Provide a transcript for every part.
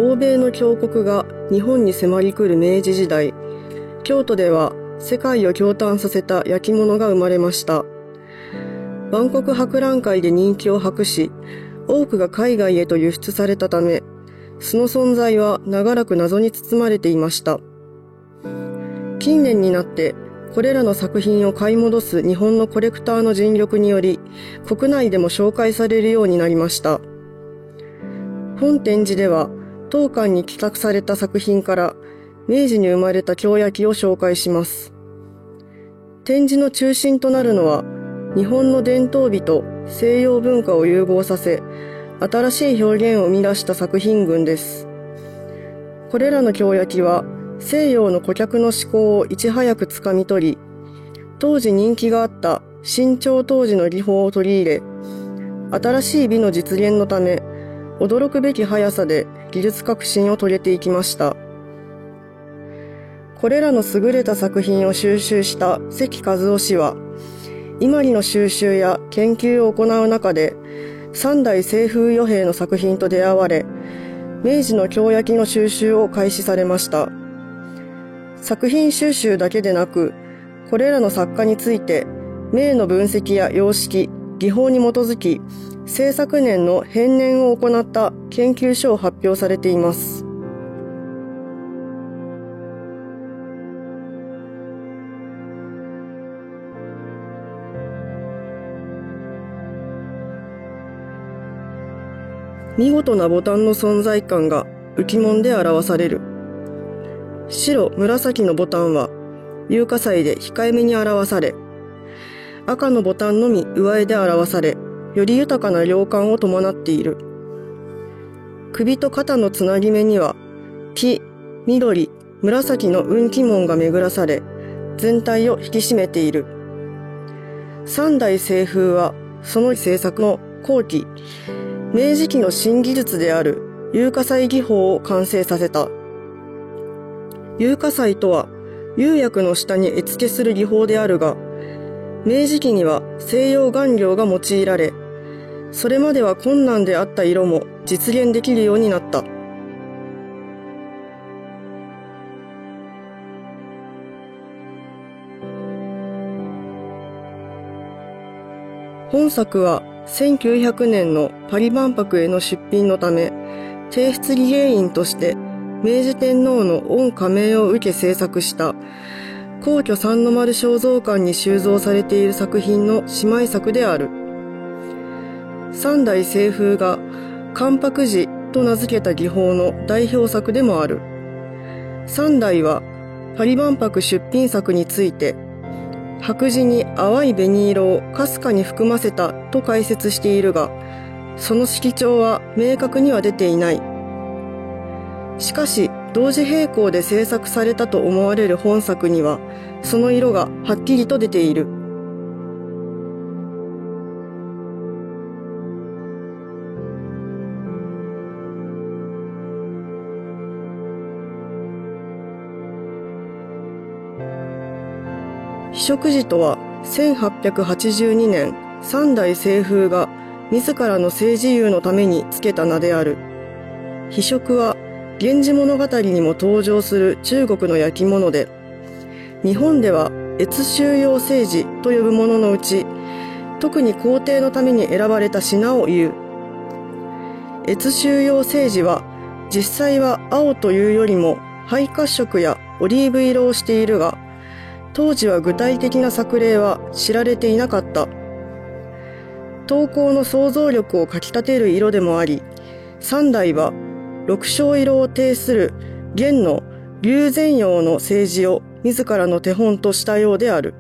欧米の強国が日本に迫り来る明治時代、京都では世界を驚嘆させた焼き物が生まれました。万国博覧会で人気を博し、多くが海外へと輸出されたため、その存在は長らく謎に包まれていました。近年になって、これらの作品を買い戻す日本のコレクターの尽力により、国内でも紹介されるようになりました。本展示では、当館に企画された作品から、明治に生まれた京焼を紹介します。展示の中心となるのは、日本の伝統美と西洋文化を融合させ、新しい表現を生み出した作品群です。これらの京焼は、西洋の顧客の思考をいち早くつかみ取り、当時人気があった新朝当時の技法を取り入れ、新しい美の実現のため、驚くべき速さで技術革新を遂げていきました。これらの優れた作品を収集した関和夫氏は、伊万里の収集や研究を行う中で、三代清風与兵の作品と出会われ、明治の京焼の収集を開始されました。作品収集だけでなく、これらの作家について、明の分析や様式、技法に基づき、制作年の編年を行った研究書を発表されています。見事なボタンの存在感が浮物で表される。白、紫のボタンは釉下彩で控えめに表され、赤のボタンのみ上絵で表され、より豊かな量感を伴っている。首と肩のつなぎ目には、黄、緑、紫の雲気紋が巡らされ、全体を引き締めている。三代清風は、その制作の後期、明治期の新技術である釉下彩技法を完成させた。釉下彩とは、釉薬の下に絵付けする技法であるが、明治期には西洋顔料が用いられ、それまでは困難であった色も実現できるようになった。本作は1900年のパリ万博への出品のため、提出義原因として明治天皇の御下命を受け制作した皇居三の丸肖像館に収蔵されている作品の姉妹作である。三代清風が関白寺と名付けた技法の代表作でもある。三代はパリ万博出品作について、白地に淡い紅色をかすかに含ませたと解説しているが、その色調は明確には出ていない。しかし、同時並行で制作されたと思われる本作には、その色がはっきりと出ている。非色寺とは1882年三代清風が自らの性自由のためにつけた名である。非色は源氏物語にも登場する中国の焼き物で、日本では越収用青磁と呼ぶもののうち、特に皇帝のために選ばれた品を言う。越収用青磁は実際は青というよりも灰褐色やオリーブ色をしているが、当時は具体的な作例は知られていなかった。陶工の想像力をかき立てる色でもあり、三代は六章色を呈する元の龍禅陽の青磁を自らの手本としたようである。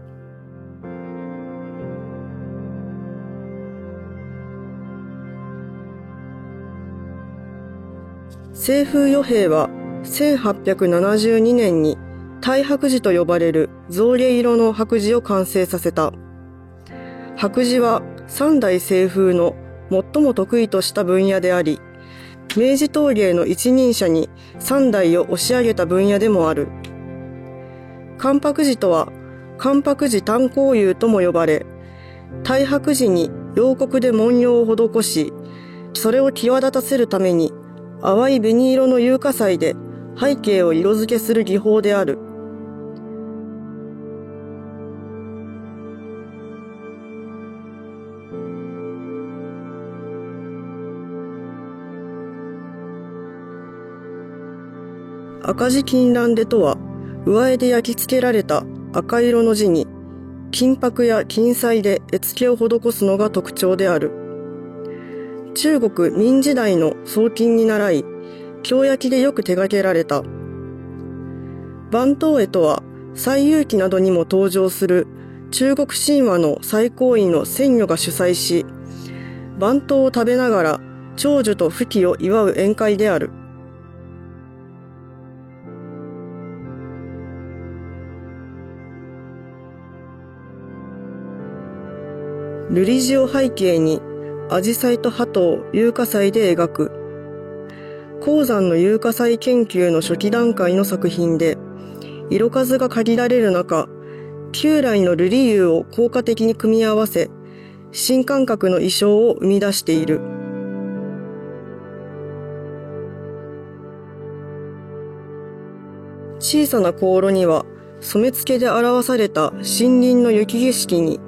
清風与兵は1872年に太白磁と呼ばれる象牙色の白磁を完成させた。白磁は三代清風の最も得意とした分野であり、明治陶芸の一人者に三代を押し上げた分野でもある。関白磁とは関白磁炭鉱釉とも呼ばれ、太白磁に陽刻で文様を施し、それを際立たせるために淡い紅色の釉下彩で背景を色付けする技法である。赤字金襴手とは、上絵で焼き付けられた赤色の字に、金箔や金彩で絵付けを施すのが特徴である。中国明時代の宋金に倣い、京焼でよく手掛けられた。番頭絵とは、西遊記などにも登場する中国神話の最高位の仙女が主催し、番頭を食べながら長寿と富貴を祝う宴会である。瑠璃地を背景に、紫陽花と鳩を釉下彩で描く。鉱山の釉下彩研究の初期段階の作品で、色数が限られる中、旧来の瑠璃釉を効果的に組み合わせ、新感覚の意匠を生み出している。小さな香炉には、染付で表された森林の雪景色に、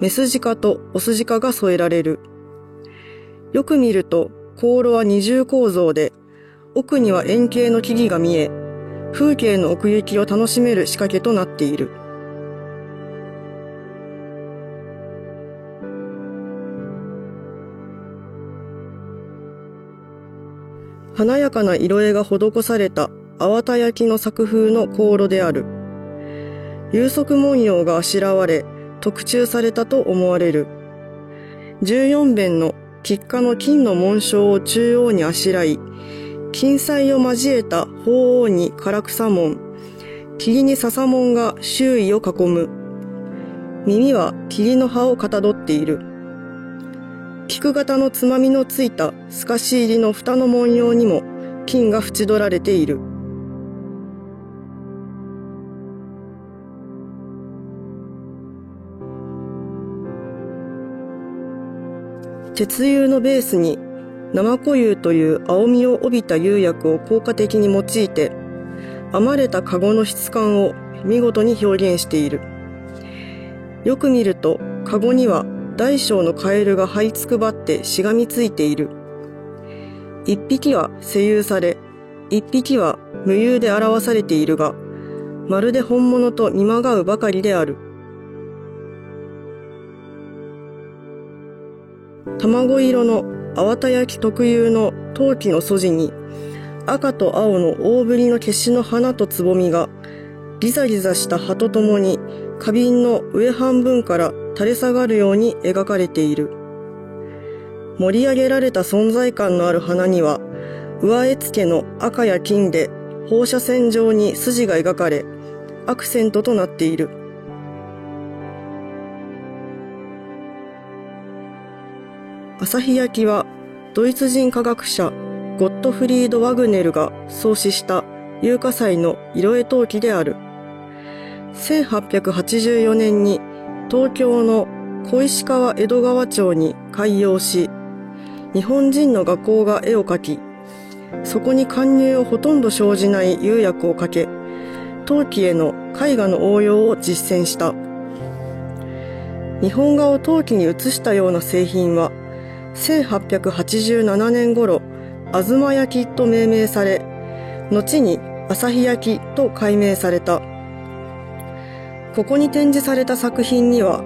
メスジカとオスジカが添えられる。よく見ると、香炉は二重構造で、奥には円形の木々が見え、風景の奥行きを楽しめる仕掛けとなっている。華やかな色絵が施された粟田焼の作風の香炉である。有足文様があしらわれ、特注されたと思われる。14弁の菊花の金の紋章を中央にあしらい、金彩を交えた鳳凰に唐草紋、桐に笹紋が周囲を囲む。耳は桐の葉をかたどっている。菊型のつまみのついた透かし入りの蓋の文様にも金が縁取られている。鉄釉のベースに生子釉という青みを帯びた釉薬を効果的に用いて、編まれた籠の質感を見事に表現している。よく見ると、籠には大小のカエルが這いつくばってしがみついている。一匹は施釉され、一匹は無釉で表されているが、まるで本物と見まがうばかりである。卵色の粟田焼特有の陶器の素地に、赤と青の大ぶりのケシの花とつぼみが、ギザギザした葉とともに花瓶の上半分から垂れ下がるように描かれている。盛り上げられた存在感のある花には、上絵付けの赤や金で放射線状に筋が描かれ、アクセントとなっている。旭焼はドイツ人科学者ゴットフリード・ワグネルが創始した釉下彩の色絵陶器である。1884年に東京の小石川江戸川町に開業し、日本人の画工が絵を描き、そこに貫入をほとんど生じない釉薬をかけ、陶器への絵画の応用を実践した。日本画を陶器に写したような製品は、1887年頃、東焼と命名され、後に旭焼と改名された。ここに展示された作品には、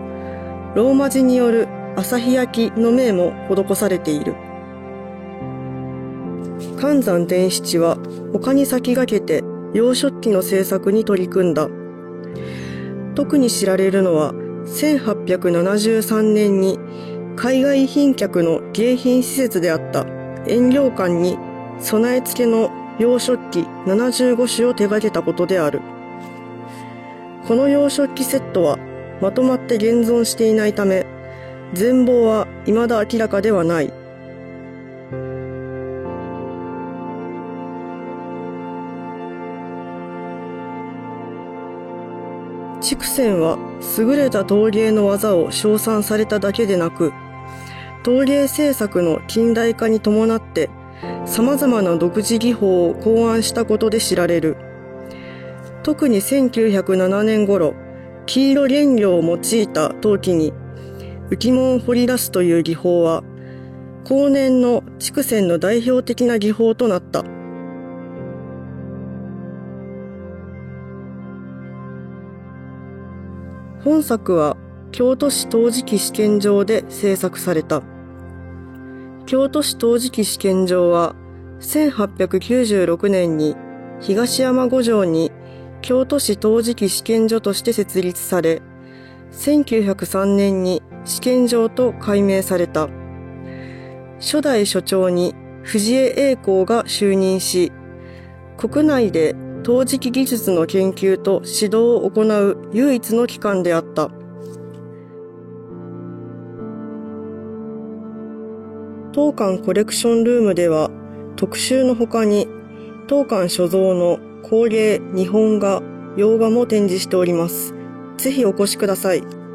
ローマ字による旭焼の銘も施されている。関山伝七は他に先駆けて洋食器の製作に取り組んだ。特に知られるのは、1873年に海外賓客の迎賓施設であった園芸館に備え付けの洋食器75種を手掛けたことである。この洋食器セットはまとまって現存していないため、全貌は未だ明らかではない。竹仙は優れた陶芸の技を称賛されただけでなく、陶芸制作の近代化に伴って様々な独自技法を考案したことで知られる。特に1907年頃、黄色原料を用いた陶器に浮物を彫り出すという技法は、後年の竹泉の代表的な技法となった。本作は京都市陶磁器試験場で制作された。京都市陶磁器試験場は1896年に東山五条に京都市陶磁器試験所として設立され、1903年に試験場と改名された。初代所長に藤江栄光が就任し、国内で陶磁器技術の研究と指導を行う唯一の機関であった。当館コレクションルームでは、特集の他に当館所蔵の工芸、日本画、洋画も展示しております。ぜひお越しください。